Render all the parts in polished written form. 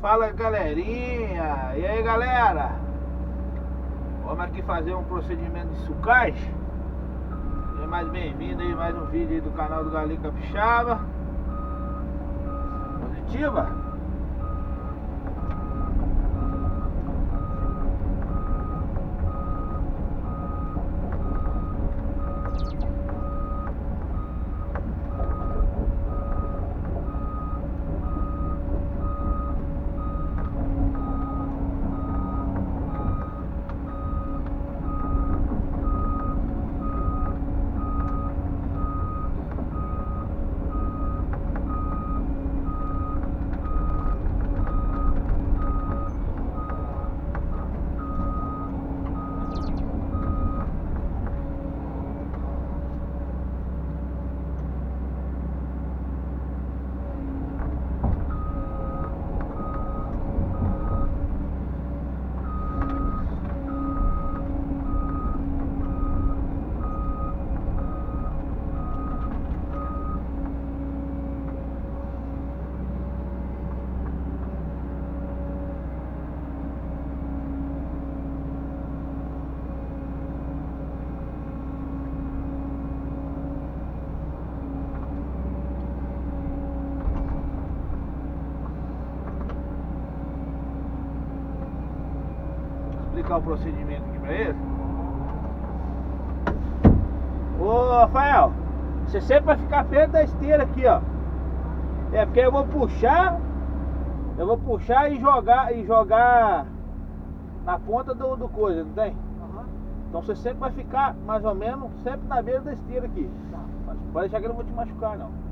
Fala galerinha, e aí galera, vamos aqui fazer um procedimento de sucagem. Seja mais bem-vindo aí, mais um vídeo aí do canal do Galinho Capixaba. Positiva? Explicar o procedimento aqui pra ele. Ô Rafael, você sempre vai ficar perto da esteira aqui, ó. É porque eu vou puxar e jogar na ponta do coisa, não tem? Uhum. Então você sempre vai ficar mais ou menos sempre na beira da esteira aqui. Tá. Pode deixar que eu não vou te machucar não.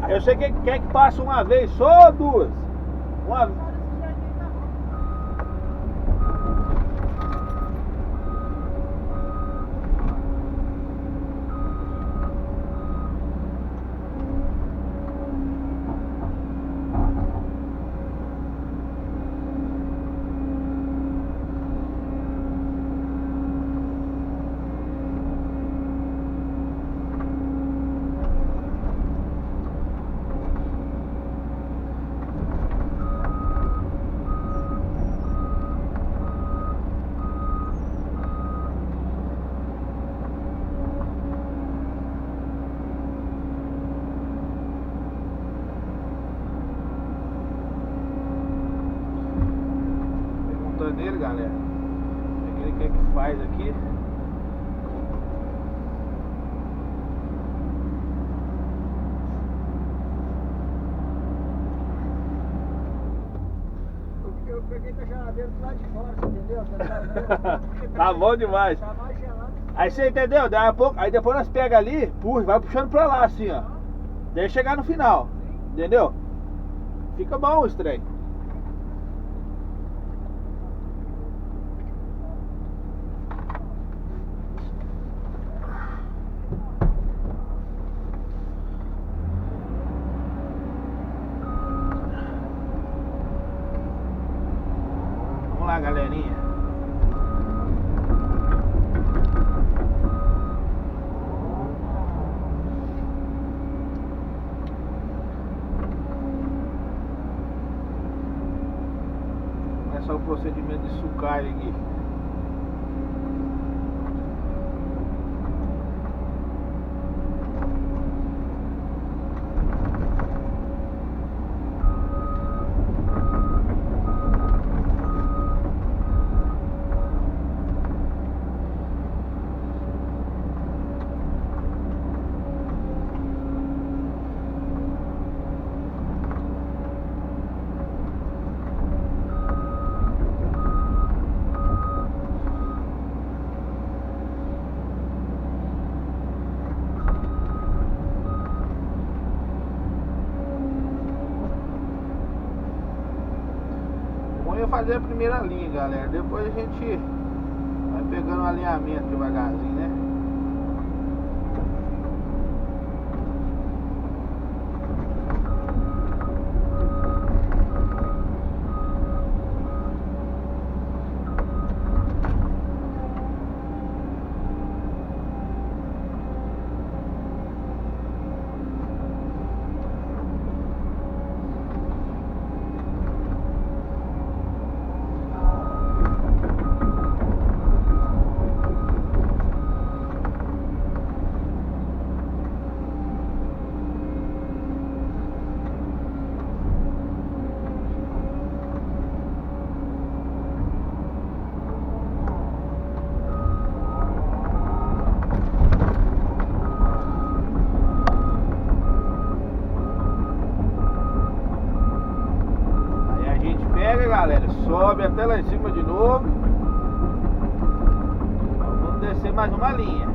Eu sei que quer que passe uma vez só ou duas? Uma... nele, galera, o que ele quer que faz aqui. Eu peguei da geladeira do lado de fora, você entendeu? Tá bom demais. Tá mais gelado. Aí você entendeu? Daí a pouco, aí depois nós pega ali, puxa, vai puxando pra lá assim, ó. Daí chegar no final, entendeu? Fica bom o trem. Vamos lá, galerinha. Começar o procedimento de sucagem aqui. primeiro fazer a primeira linha, galera. Depois a gente vai pegando o alinhamento devagarzinho, né? Galera, sobe até lá em cima de novo. Vamos descer mais uma linha.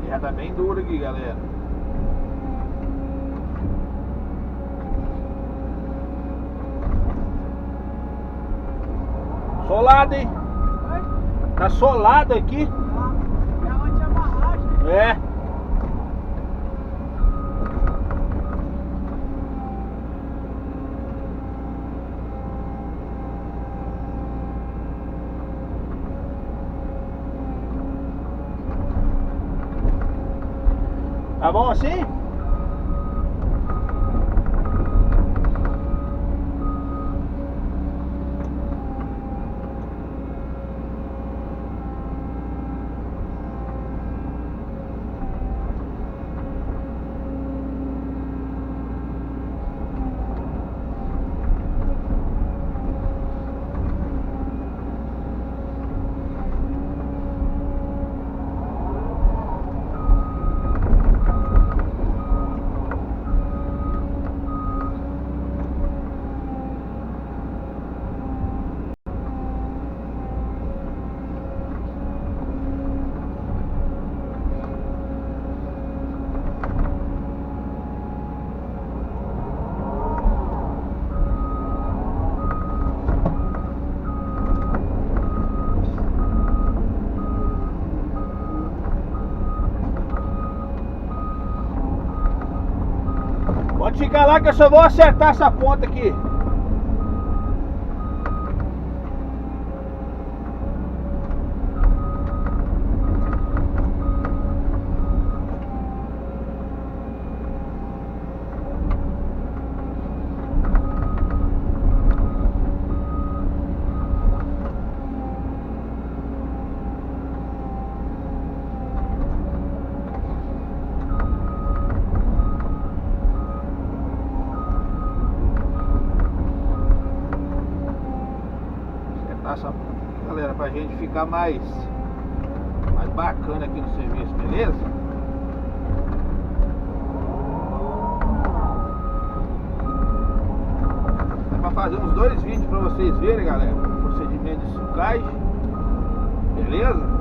Já tá bem duro aqui, galera. Solado, hein? Oi? Tá solado aqui. É onde é barragem. É. Tá bom assim? Fica lá que eu só vou acertar essa ponta aqui. Essa ponta aqui, galera, pra gente ficar mais bacana aqui no serviço, beleza? É pra fazer uns 2 vídeos pra vocês verem, galera, o procedimento de sulcagem, beleza?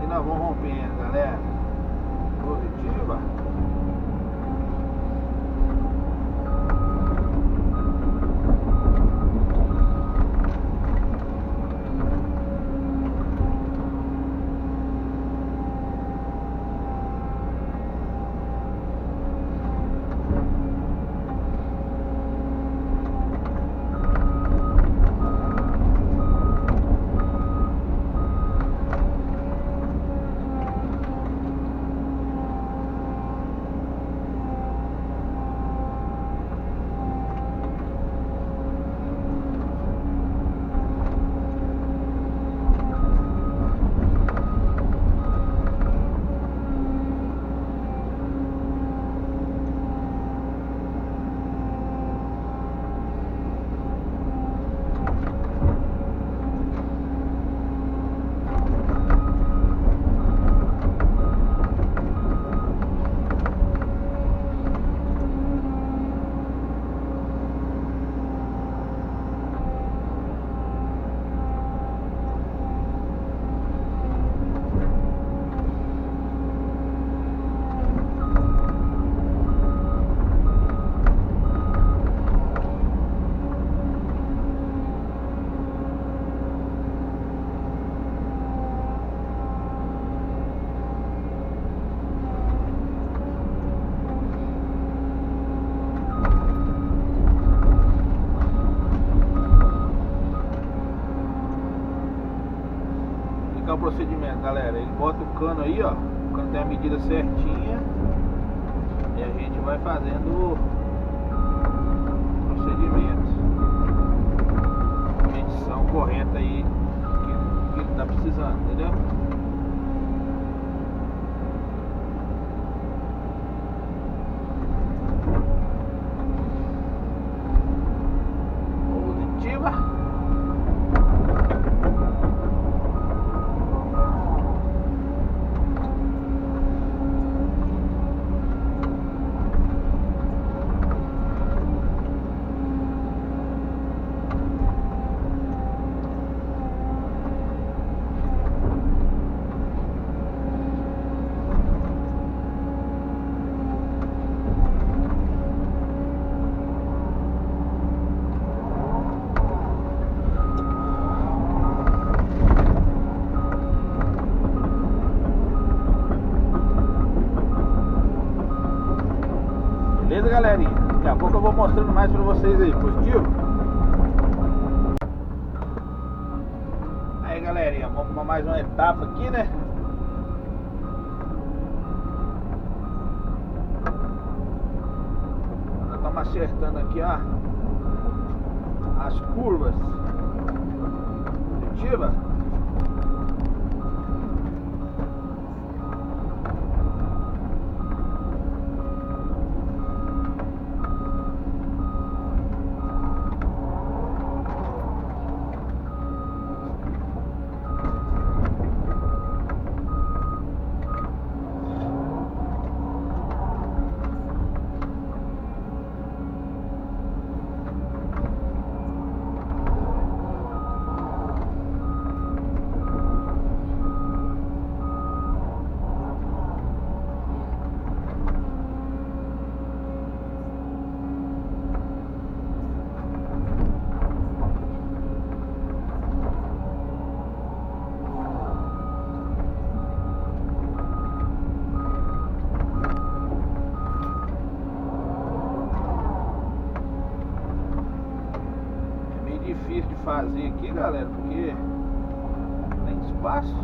Nós vamos rompendo, galera. Positiva. O procedimento, galera, ele bota o cano aí, ó, o cano tem a medida certinha e a gente vai fazendo o procedimento, a medição correta aí que ele tá precisando, entendeu? Positiva. Beleza, galerinha? Daqui a pouco eu vou mostrando mais pra vocês aí, positivo? Aí, galerinha, vamos pra mais uma etapa aqui, né? Nós estamos acertando aqui, ó, as curvas positivas. Difícil de fazer aqui, galera, porque tem espaço.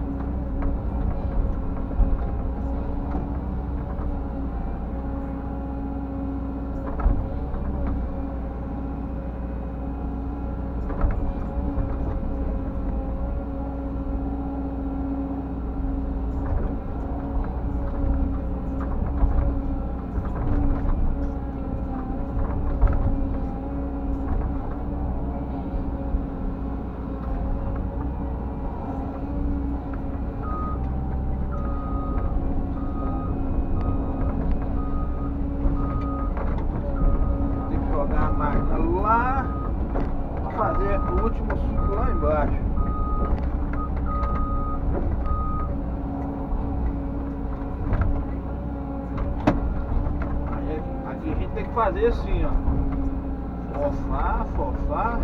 Lá para fazer o último suco lá embaixo. Aí, aqui a gente tem que fazer assim, ó, fofar, fofar.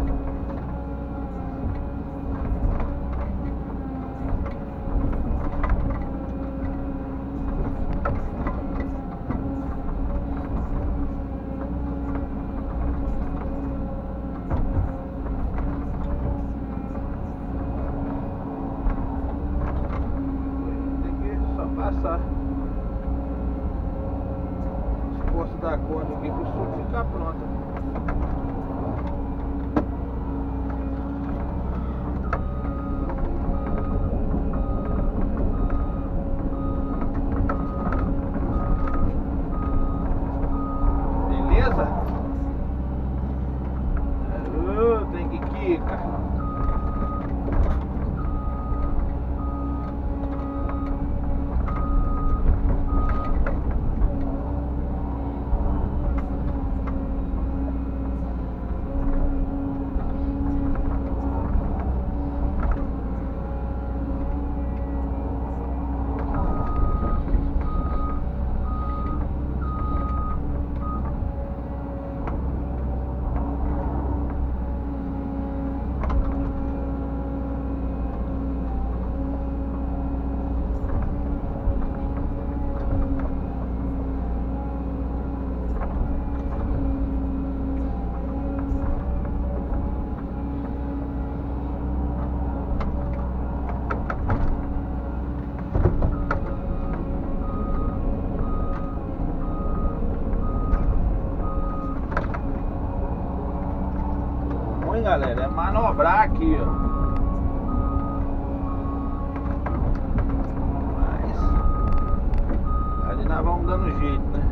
Passar as forças da corda aqui para o suco ficar pronto. Beleza? Tem que quicar. Galera, é manobrar aqui, ó. Mas ali nós vamos dando jeito, né?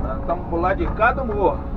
Nós estamos por lá de cada morro.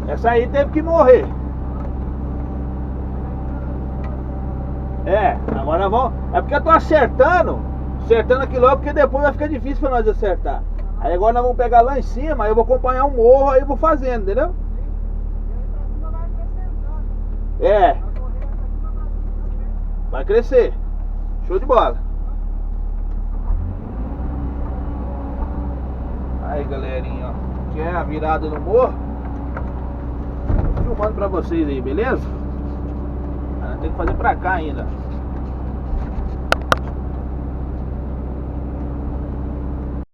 Essa aí teve que morrer. É, agora vamos. É porque eu tô acertando aquilo lá, porque depois vai ficar difícil pra nós acertar. Aí agora nós vamos pegar lá em cima, aí eu vou acompanhar o morro, aí eu vou fazendo, entendeu? É, vai crescer. Show de bola. Aí galerinha, ó, que é a virada no morro. Tô filmando pra vocês aí, beleza? Tem que fazer pra cá ainda.